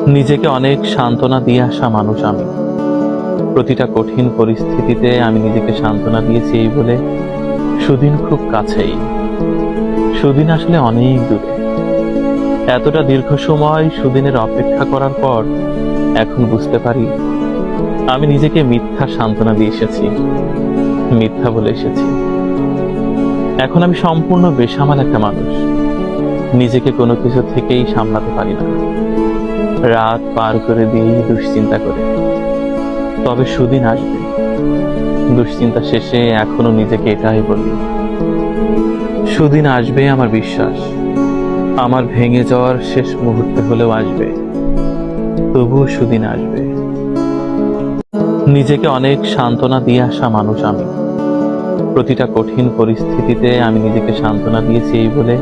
নিজেকে অনেক সান্ত্বনা দিয়ে আসা মানুষ আমি। প্রতিটা কঠিন পরিস্থিতিতে আমি নিজেকে সান্ত্বনা দিয়েছি এই বলে সুদিন খুব কাছেই। সুদিন আসলে অনেক দূরে। এতটা দীর্ঘ সময় সুদিনের অপেক্ষা করার পর এখন বুঝতে পারি আমি নিজেকে মিথ্যা সান্ত্বনা দিয়ে এসেছি, মিথ্যা বলে এসেছি। এখন আমি সম্পূর্ণ বেসামাল একটা মানুষ। নিজেকে কোনো কিছু থেকেই সামলাতে পারি না। রাত পার করে দিই দুশ্চিন্তা করে। তবে সুদিন আসবে। দুশ্চিন্তা শেষে এখনো নিজেকে এটাই বলি, সুদিন আসবে আমার বিশ্বাস। আমার ভেঙে যাওয়ার শেষ মুহূর্তে হলেও আসবে, তবুও সুদিন আসবে। নিজেকে অনেক সান্ত্বনা দিয়ে আসা মানুষ আমি। প্রতিটা কঠিন পরিস্থিতিতে আমি নিজেকে সান্ত্বনা দিয়েছি এই বলে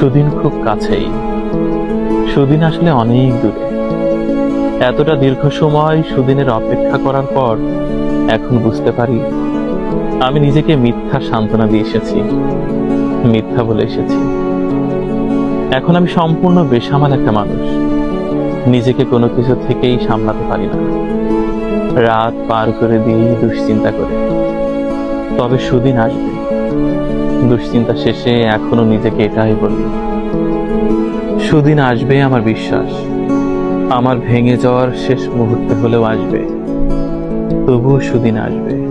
সুদিন খুব কাছেই। সুদিন আসলে অনেক দূরে। এতটা দীর্ঘ সময় সুদিনের অপেক্ষা করার পর এখন বুঝতে পারি আমি নিজেকে মিথ্যা সান্ত্বনা দিয়ে এসেছি, মিথ্যা বলে এসেছি। এখন আমি সম্পূর্ণ বেসামাল একটা মানুষ। নিজেকে কোনো কিছু থেকেই সামলাতে পারি না। রাত পার করে দিই দুশ্চিন্তা করে। তবে সুদিন আসবে। দুশ্চিন্তা শেষে এখনো নিজেকে এটাই বলি, সুদিন আসবে আমার বিশ্বাস। আমার ভেঙে যাওয়ার শেষ মুহূর্তে হলেও আসবে, তবুও সুদিন আসবে।